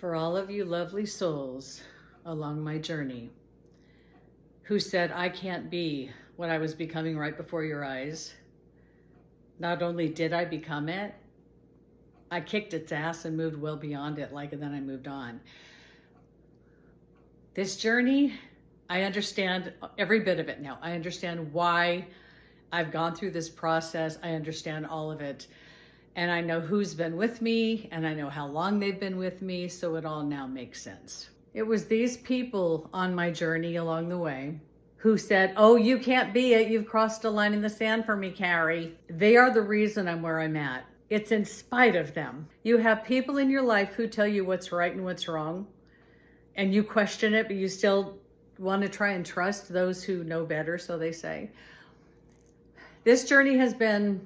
for all of you lovely souls along my journey who said I can't be what I was becoming right before your eyes. Not only did I become it, I kicked its ass and moved well beyond it, and then I moved on. This journey, I understand every bit of it now. I understand why I've gone through this process. I understand all of it. And I know who's been with me, and I know how long they've been with me, so it all now makes sense. It was these people on my journey along the way who said, oh, you can't be it. You've crossed a line in the sand for me, Carrie. They are the reason I'm where I'm at. It's in spite of them. You have people in your life who tell you what's right and what's wrong, and you question it, but you still want to try and trust those who know better, so they say. This journey has been,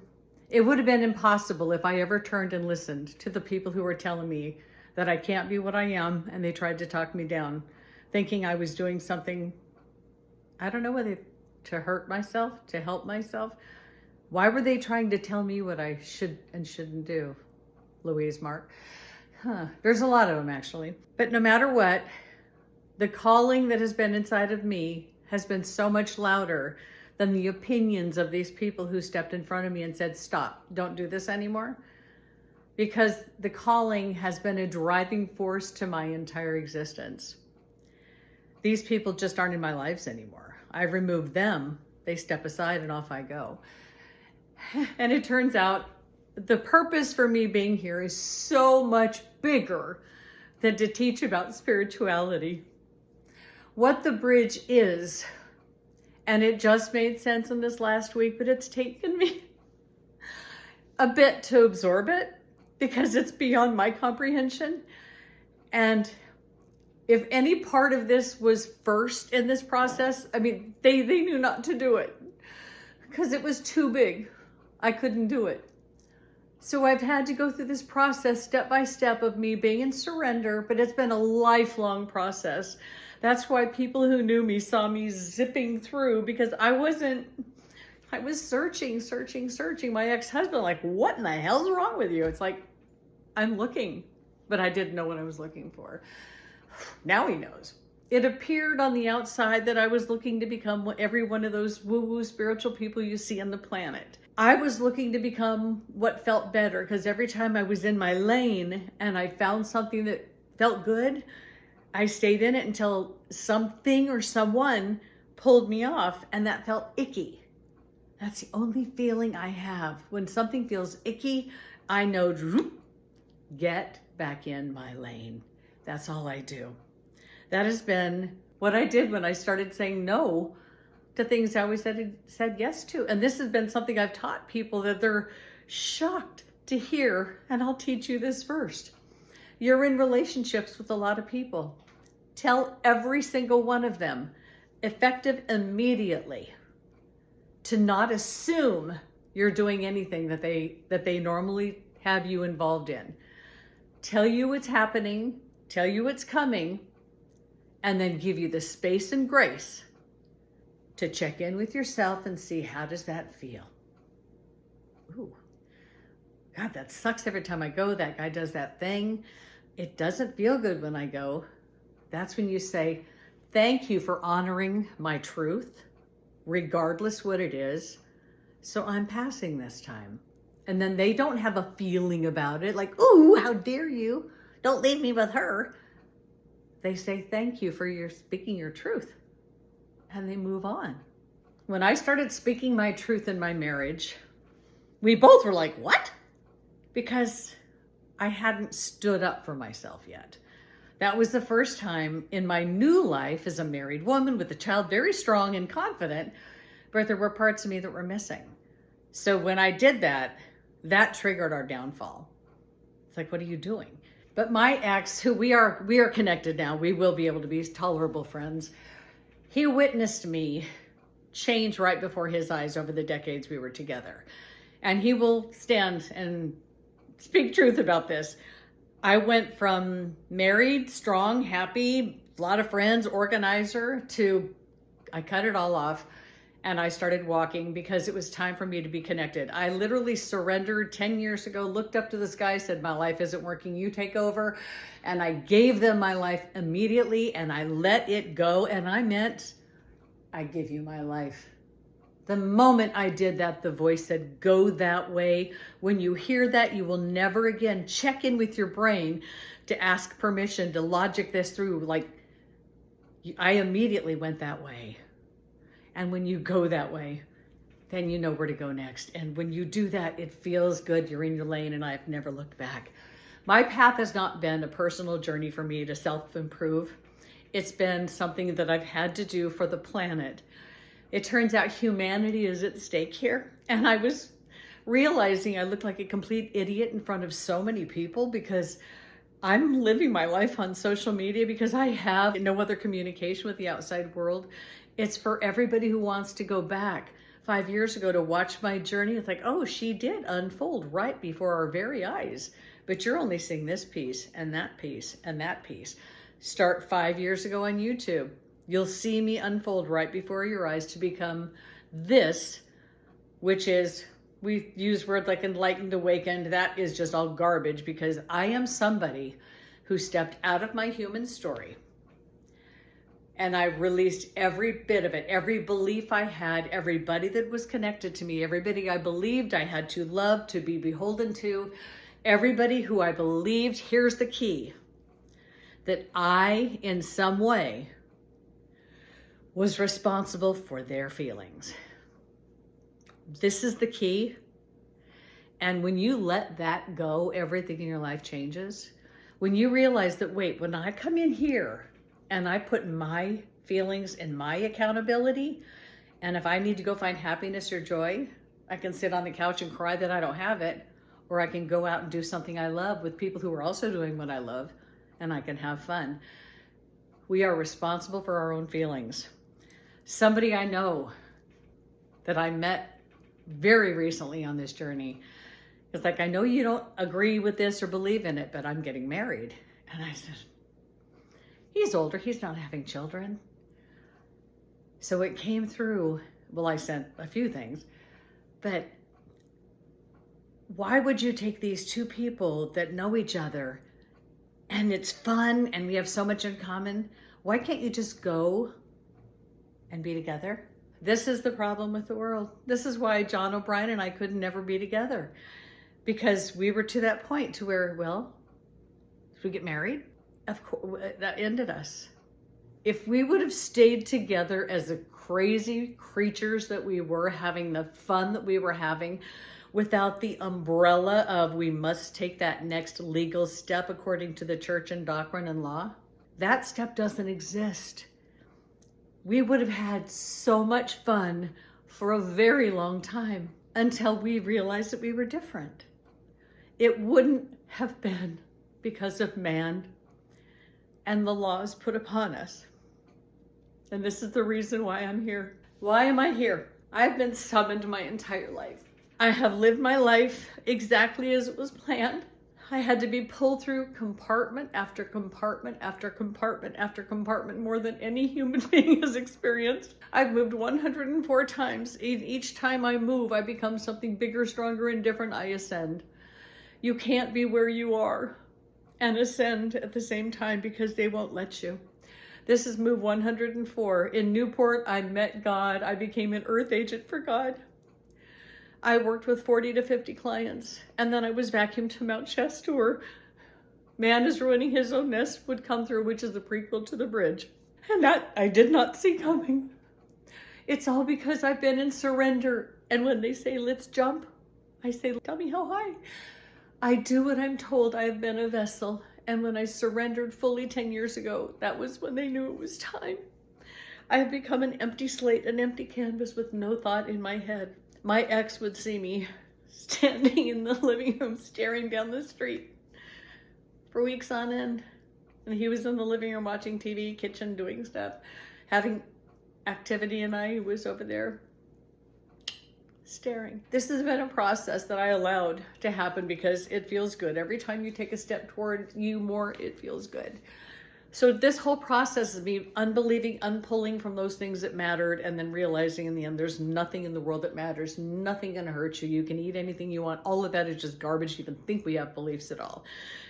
it would have been impossible if I ever turned and listened to the people who were telling me that I can't be what I am, and they tried to talk me down, thinking I was doing something, I don't know whether to hurt myself, to help myself. Why were they trying to tell me what I should and shouldn't do? Louise Mark. There's a lot of them, actually. But no matter what, the calling that has been inside of me has been so much louder than the opinions of these people who stepped in front of me and said, stop, don't do this anymore. Because the calling has been a driving force to my entire existence. These people just aren't in my lives anymore. I've removed them. They step aside and off I go. And it turns out the purpose for me being here is so much bigger than to teach about spirituality. What the bridge is, and it just made sense in this last week, but it's taken me a bit to absorb it because it's beyond my comprehension. And if any part of this was first in this process, I mean, they knew not to do it because it was too big. I couldn't do it. So I've had to go through this process step by step of me being in surrender, but it's been a lifelong process. That's why people who knew me saw me zipping through, because I was searching. My ex-husband, like, what in the hell's wrong with you? It's like, I'm looking, but I didn't know what I was looking for. Now he knows. It appeared on the outside that I was looking to become every one of those woo-woo spiritual people you see on the planet. I was looking to become what felt better, because every time I was in my lane and I found something that felt good, I stayed in it until something or someone pulled me off, and that felt icky. That's the only feeling I have. When something feels icky, I know, get back in my lane. That's all I do. That has been what I did when I started saying no to things I always said yes to. And this has been something I've taught people that they're shocked to hear. And I'll teach you this first. You're in relationships with a lot of people. Tell every single one of them, effective immediately, to not assume you're doing anything that they normally have you involved in. Tell you what's happening, tell you what's coming, and then give you the space and grace to check in with yourself and see, how does that feel? Ooh, God, that sucks every time I go. That guy does that thing. It doesn't feel good when I go. That's when you say, thank you for honoring my truth, regardless what it is. So I'm passing this time. And then they don't have a feeling about it, like, ooh, how dare you? Don't leave me with her. They say, thank you for your speaking your truth. And they move on. When I started speaking my truth in my marriage, we both were like, what? Because I hadn't stood up for myself yet. That was the first time in my new life as a married woman with a child, very strong and confident, but there were parts of me that were missing. So when I did that, that triggered our downfall. It's like, what are you doing? But my ex, who we are connected now, we will be able to be tolerable friends. He witnessed me change right before his eyes over the decades we were together. And he will stand and speak truth about this. I went from married, strong, happy, a lot of friends, organizer, to I cut it all off and I started walking because it was time for me to be connected. I literally surrendered 10 years ago, looked up to the sky, said, my life isn't working, you take over. And I gave them my life immediately, and I let it go. And I meant, I give you my life. The moment I did that, the voice said, go that way. When you hear that, you will never again check in with your brain to ask permission to logic this through. Like, I immediately went that way. And when you go that way, then you know where to go next. And when you do that, it feels good. You're in your lane, and I've never looked back. My path has not been a personal journey for me to self-improve. It's been something that I've had to do for the planet. It turns out humanity is at stake here. And I was realizing I looked like a complete idiot in front of so many people because I'm living my life on social media because I have no other communication with the outside world. It's for everybody who wants to go back 5 years ago to watch my journey. It's like, oh, she did unfold right before our very eyes, but you're only seeing this piece and that piece and that piece. Start 5 years ago on YouTube. You'll see me unfold right before your eyes to become this, which is, we use words like enlightened, awakened. That is just all garbage because I am somebody who stepped out of my human story. And I released every bit of it, every belief I had, everybody that was connected to me, everybody I believed I had to love, to be beholden to, everybody who I believed, here's the key, that I, in some way, was responsible for their feelings. This is the key. And when you let that go, everything in your life changes. When you realize that, wait, when I come in here, and I put my feelings in my accountability, and if I need to go find happiness or joy, I can sit on the couch and cry that I don't have it, or I can go out and do something I love with people who are also doing what I love, and I can have fun. We are responsible for our own feelings. Somebody I know that I met very recently on this journey is like, I know you don't agree with this or believe in it, but I'm getting married. And I said, he's older, he's not having children. So it came through, well, I sent a few things, but why would you take these two people that know each other and it's fun and we have so much in common? Why can't you just go and be together? This is the problem with the world. This is why John O'Brien and I could never be together, because we were to that point to where, well, if we get married, of course, that ended us. If we would have stayed together as the crazy creatures that we were, having the fun that we were having, without the umbrella of we must take that next legal step according to the church and doctrine and law, that step doesn't exist. We would have had so much fun for a very long time until we realized that we were different. It wouldn't have been because of man and the laws put upon us. And this is the reason why I'm here. Why am I here? I've been summoned my entire life. I have lived my life exactly as it was planned. I had to be pulled through compartment after compartment after compartment after compartment, more than any human being has experienced. I've moved 104 times. Each time I move, I become something bigger, stronger, and different. I ascend. You can't be where you are and ascend at the same time because they won't let you. This is move 104. In Newport, I met God. I became an earth agent for God. I worked with 40 to 50 clients, and then I was vacuumed to Mount Shasta, where Man is Ruining His Own Nest would come through, which is the prequel to The Bridge. And that I did not see coming. It's all because I've been in surrender. And when they say, let's jump, I say, tell me how high. I do what I'm told. I have been a vessel. And when I surrendered fully 10 years ago, that was when they knew it was time. I have become an empty slate, an empty canvas with no thought in my head. My ex would see me standing in the living room, staring down the street for weeks on end. And he was in the living room watching TV, kitchen, doing stuff, having activity, and I was over there staring. This has been a process that I allowed to happen because it feels good. Every time you take a step toward you more, it feels good. So this whole process of me unbelieving, unpulling from those things that mattered, and then realizing in the end, there's nothing in the world that matters, nothing gonna hurt you. You can eat anything you want. All of that is just garbage. You even think we have beliefs at all.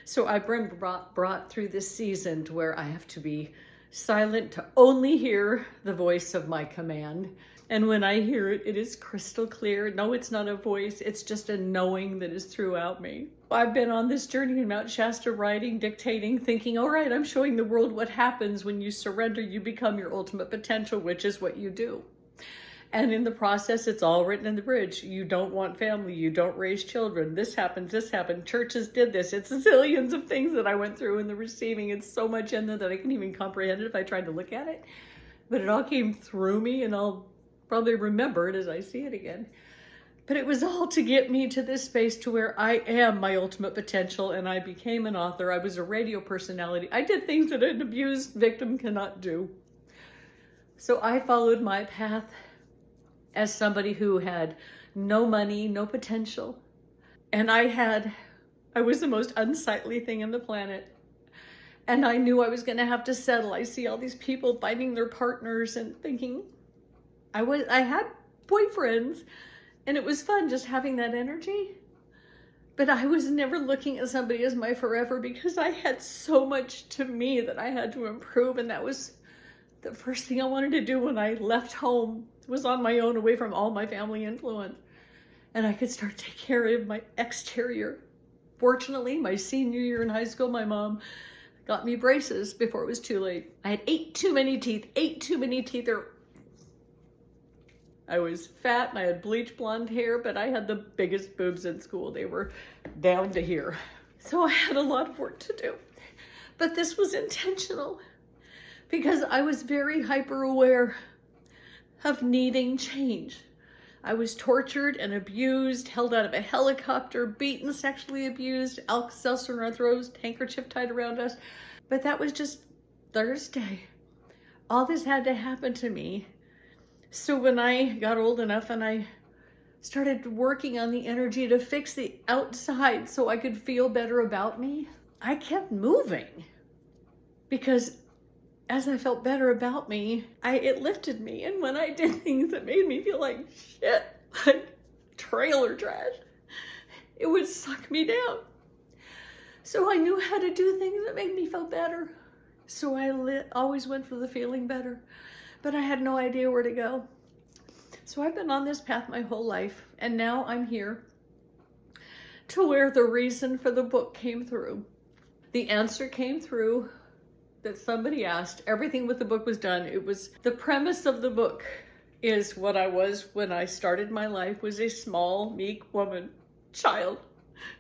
So I've been brought through this season to where I have to be silent to only hear the voice of my command. And when I hear it, it is crystal clear. No, it's not a voice. It's just a knowing that is throughout me. I've been on this journey in Mount Shasta, writing, dictating, thinking, all right, I'm showing the world what happens when you surrender. You become your ultimate potential, which is what you do. And in the process, it's all written in the bridge. You don't want family. You don't raise children. This happens. This happened. Churches did this. It's zillions of things that I went through in the receiving. It's so much in there that I can't even comprehend it if I tried to look at it. But it all came through me, and I'll probably remember it as I see it again. But it was all to get me to this space to where I am my ultimate potential, and I became an author. I was a radio personality. I did things that an abused victim cannot do. So I followed my path as somebody who had no money, no potential. And I was the most unsightly thing on the planet. And I knew I was gonna have to settle. I see all these people finding their partners and thinking, I had boyfriends, and it was fun just having that energy. But I was never looking at somebody as my forever, because I had so much to me that I had to improve. And that was the first thing I wanted to do when I left home, was on my own, away from all my family influence. And I could start taking care of my exterior. Fortunately, my senior year in high school, my mom got me braces before it was too late. I had 8 too many teeth. I was fat and I had bleached blonde hair, but I had the biggest boobs in school. They were down to here. So I had a lot of work to do. But this was intentional, because I was very hyper aware of needing change. I was tortured and abused, held out of a helicopter, beaten, sexually abused, Alka-Seltzer in our throats, handkerchief tied around us. But that was just Thursday. All this had to happen to me. So when I got old enough and I started working on the energy to fix the outside so I could feel better about me, I kept moving, because as I felt better about me, it lifted me. And when I did things that made me feel like shit, like trailer trash, it would suck me down. So I knew how to do things that made me feel better. So I always went for the feeling better, but I had no idea where to go. So I've been on this path my whole life, and now I'm here to where the reason for the book came through. The answer came through that somebody asked. Everything with the book was done. It was the premise of the book is what I was when I started my life, was a small, meek woman, child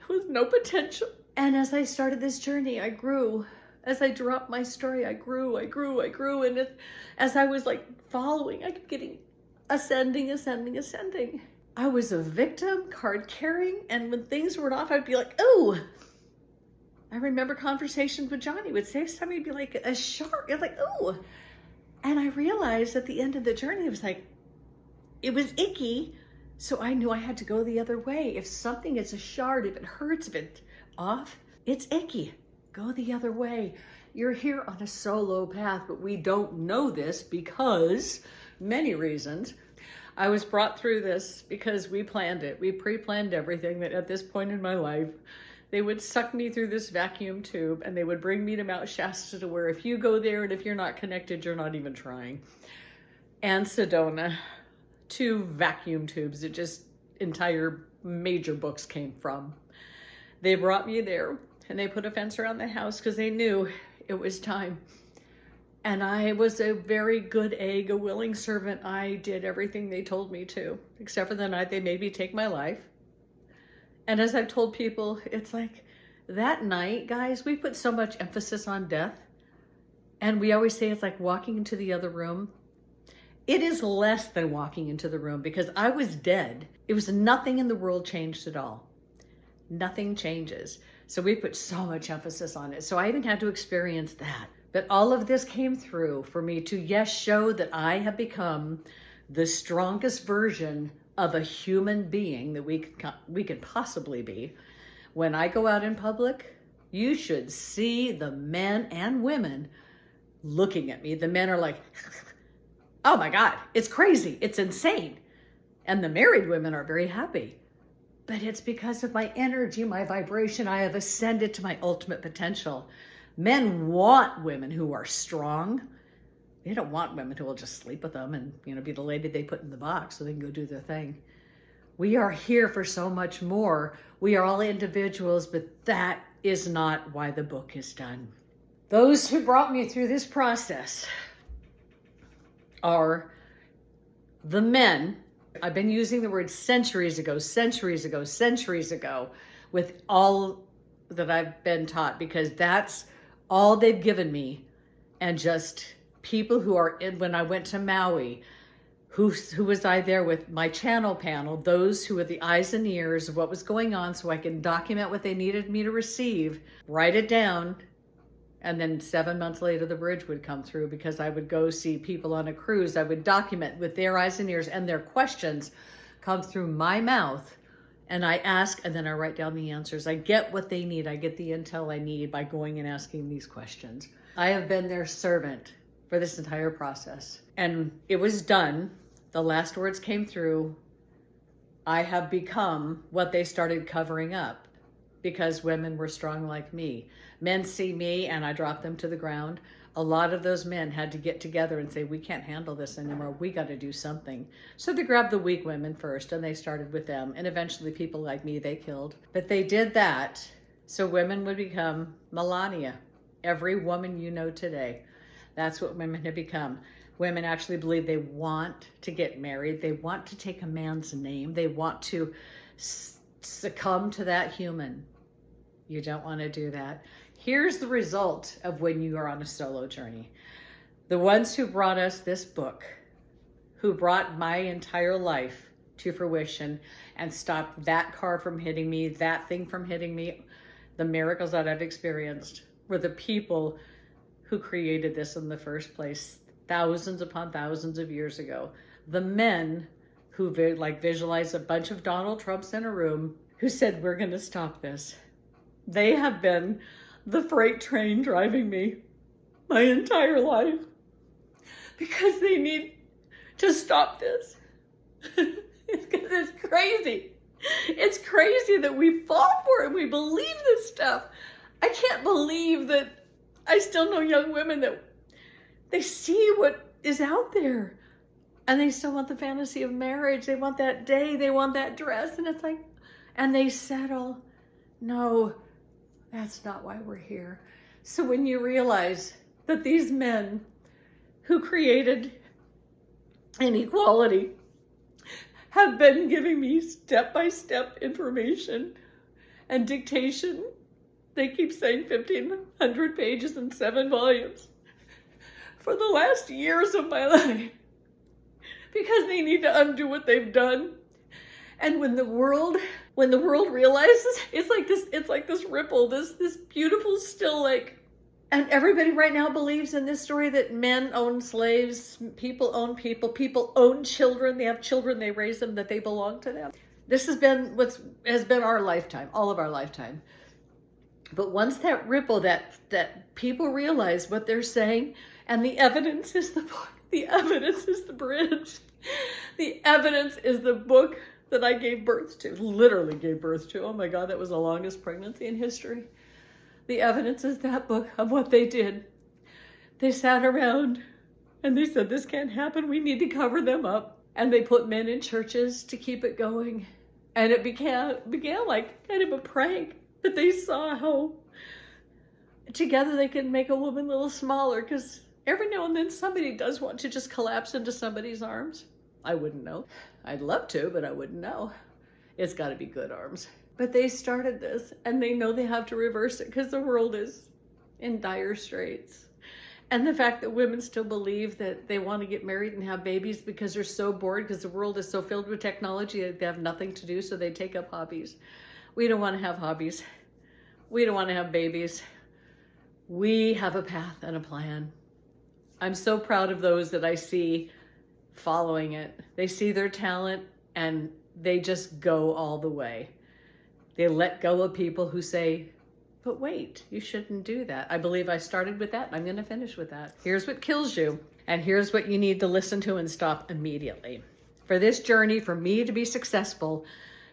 with no potential. And as I started this journey, I grew. As I dropped my story, I grew. And as I was like following, I kept getting ascending. I was a victim, card carrying, and when things were off, I'd be like, oh. I remember conversations with Johnny would say something, he'd be like a shark. It's like, oh. And I realized at the end of the journey, it was like, it was icky. So I knew I had to go the other way. If something is a shard, if it hurts, if it's off, it's icky. Go the other way. You're here on a solo path, but we don't know this because many reasons. I was brought through this because we planned it. We pre-planned everything, that at this point in my life, they would suck me through this vacuum tube and they would bring me to Mount Shasta, to where if you go there and if you're not connected, you're not even trying. And Sedona, 2 vacuum tubes that just entire major books came from. They brought me there and they put a fence around the house because they knew it was time. And I was a very good egg, a willing servant. I did everything they told me to, except for the night they made me take my life. And as I've told people, it's like that night, guys, we put so much emphasis on death. And we always say it's like walking into the other room. It is less than walking into the room, because I was dead. It was nothing in the world changed at all. Nothing changes. So we put so much emphasis on it. So I even had to experience that. But all of this came through for me to, yes, show that I have become the strongest version of a human being that we could possibly be. When I go out in public, you should see the men and women looking at me. The men are like, oh my God, it's crazy. It's insane. And the married women are very happy. But it's because of my energy, my vibration. I have ascended to my ultimate potential. Men want women who are strong. They don't want women who will just sleep with them and, be the lady they put in the box so they can go do their thing. We are here for so much more. We are all individuals, but that is not why the book is done. Those who brought me through this process are the men. I've been using the word centuries ago, with all that I've been taught, because that's all they've given me. And just people who are in, when I went to Maui, who was I there with my channel panel, those who were the eyes and ears of what was going on so I can document what they needed me to receive, write it down, and then 7 months later the bridge would come through, because I would go see people on a cruise. I would document with their eyes and ears, and their questions come through my mouth, and I ask, and then I write down the answers. I get what they need. I get the intel I need by going and asking these questions. I have been their servant for this entire process, and it was done. The last words came through. I have become what they started covering up, because women were strong like me. Men see me and I drop them to the ground. A lot of those men had to get together and say, we can't handle this anymore. We got to do something. So they grabbed the weak women first, and they started with them. And eventually people like me, they killed. But they did that so women would become Melania. Every woman you know today. That's what women have become. Women actually believe they want to get married. They want to take a man's name. They want to succumb to that human. You don't want to do that. Here's the result of when you are on a solo journey. The ones who brought us this book, who brought my entire life to fruition and stopped that car from hitting me, that thing from hitting me, the miracles that I've experienced, were the people who created this in the first place, thousands upon thousands of years ago. The men who visualized a bunch of Donald Trumps in a room who said, we're going to stop this. They have been the freight train driving me my entire life, because they need to stop this. It's crazy. It's crazy that we fought for it and we believe this stuff. I can't believe that I still know young women that they see what is out there and they still want the fantasy of marriage. They want that day, they want that dress, and it's like, and they settle. No, that's not why we're here. So when you realize that these men who created inequality have been giving me step-by-step information and dictation, they keep saying 1,500 pages and 7 volumes for the last years of my life, because they need to undo what they've done. And when the world realizes, it's like this ripple, this beautiful still lake. And everybody right now believes in this story that men own slaves, people own people, people own children, they have children, they raise them, that they belong to them. This has been what has been our lifetime, all of our lifetime. But once that ripple, that people realize what they're saying, and the evidence is the book, the evidence is the bridge, the evidence is the book that I gave birth to, literally gave birth to. Oh my God, that was the longest pregnancy in history. The evidence is that book of what they did. They sat around and they said, this can't happen. We need to cover them up. And they put men in churches to keep it going. And it began like kind of a prank. But they saw how together they can make a woman a little smaller, because every now and then somebody does want to just collapse into somebody's arms. I wouldn't know. I'd love to, but I wouldn't know. It's got to be good arms. But they started this, and they know they have to reverse it because the world is in dire straits. And the fact that women still believe that they want to get married and have babies because they're so bored, because the world is so filled with technology that they have nothing to do, so they take up hobbies. We don't want to have hobbies. We don't want to have babies. We have a path and a plan. I'm so proud of those that I see following it. They see their talent and they just go all the way. They let go of people who say, But wait, you shouldn't do that. I believe I started with that, and I'm going to finish with that. Here's what kills you, and here's what you need to listen to and stop immediately. For this journey, for me to be successful,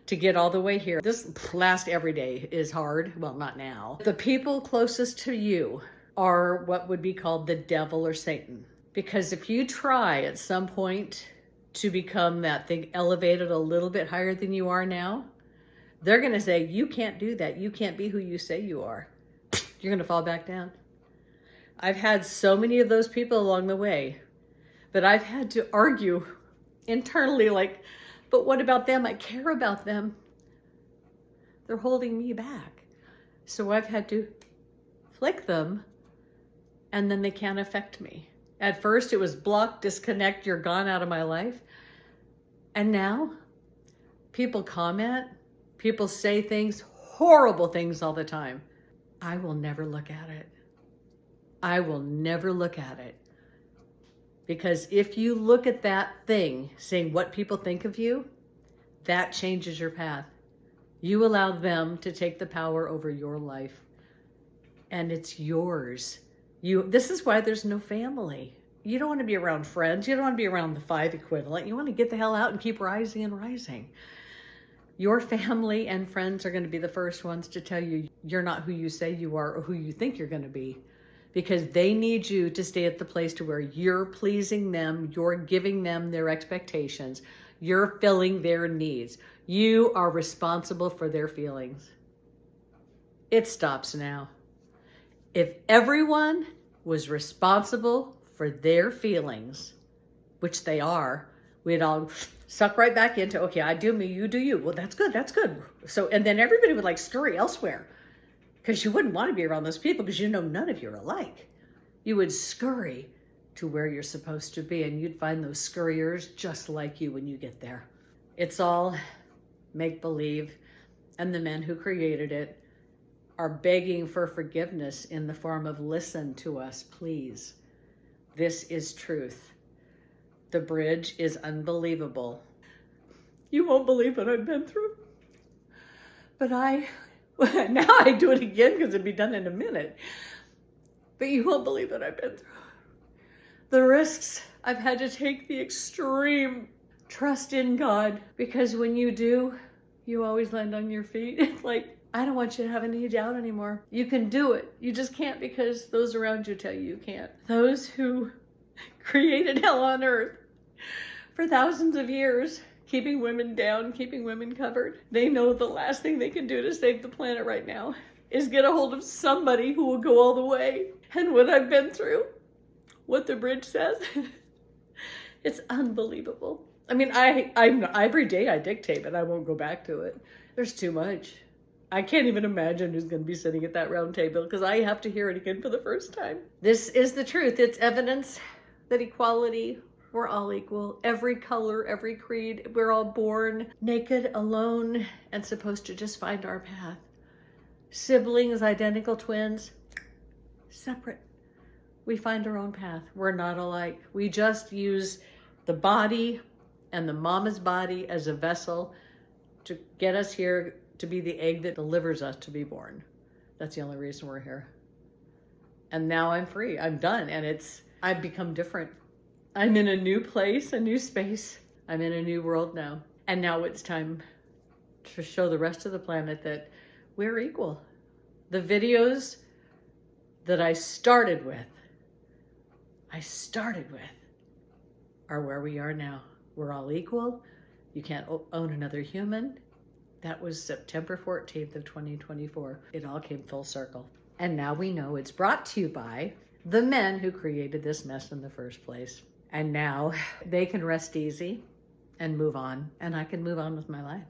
to get all the way here, this last every day is hard. Well, not now. The people closest to you are what would be called the devil or Satan. Because if you try at some point to become that thing elevated a little bit higher than you are now, they're going to say, you can't do that. You can't be who you say you are. You're going to fall back down. I've had so many of those people along the way, but I've had to argue internally like, but what about them? I care about them. They're holding me back. So I've had to flick them, and then they can't affect me. At first it was block, disconnect, you're gone out of my life. And now people comment, people say things, horrible things all the time. I will never look at it. I will never look at it. Because if you look at that thing, saying what people think of you, that changes your path. You allow them to take the power over your life. And it's yours. This is why there's no family. You don't want to be around friends. You don't want to be around the 5 equivalent. You want to get the hell out and keep rising and rising. Your family and friends are going to be the first ones to tell you you're not who you say you are or who you think you're going to be, because they need you to stay at the place to where you're pleasing them, you're giving them their expectations, you're filling their needs. You are responsible for their feelings. It stops now. If everyone was responsible for their feelings, which they are, we'd all suck right back into, okay, I do me, you do you. Well, that's good, that's good. So, and then everybody would like scurry elsewhere, because you wouldn't want to be around those people because you know none of you are alike. You would scurry to where you're supposed to be, and you'd find those scurriers just like you when you get there. It's all make-believe, and the men who created it are begging for forgiveness in the form of, listen to us, please. This is truth. The bridge is unbelievable. You won't believe what I've been through. But now I do it again because it'd be done in a minute. But you won't believe what I've been through. The risks I've had to take, the extreme trust in God. Because when you do, you always land on your feet. It's like, I don't want you to have any doubt anymore. You can do it. You just can't because those around you tell you you can't. Those who created hell on earth for thousands of years, keeping women down, keeping women covered, they know the last thing they can do to save the planet right now is get a hold of somebody who will go all the way. And what I've been through, what the bridge says, it's unbelievable. I mean, I'm every day I dictate, but I won't go back to it. There's too much. I can't even imagine who's going to be sitting at that round table because I have to hear it again for the first time. This is the truth. It's evidence that equality, we're all equal. Every color, every creed, we're all born naked, alone, and supposed to just find our path. Siblings, identical twins, separate. We find our own path. We're not alike. We just use the body and the mama's body as a vessel to get us here, to be the egg that delivers us to be born. That's the only reason we're here. And now I'm free. I'm done. And I've become different. I'm in a new place, a new space. I'm in a new world now. And now it's time to show the rest of the planet that we're equal. The videos that I started with are where we are now. We're all equal. You can't own another human. That was September 14th of 2024. It all came full circle. And now we know it's brought to you by the men who created this mess in the first place. And now they can rest easy and move on, and I can move on with my life.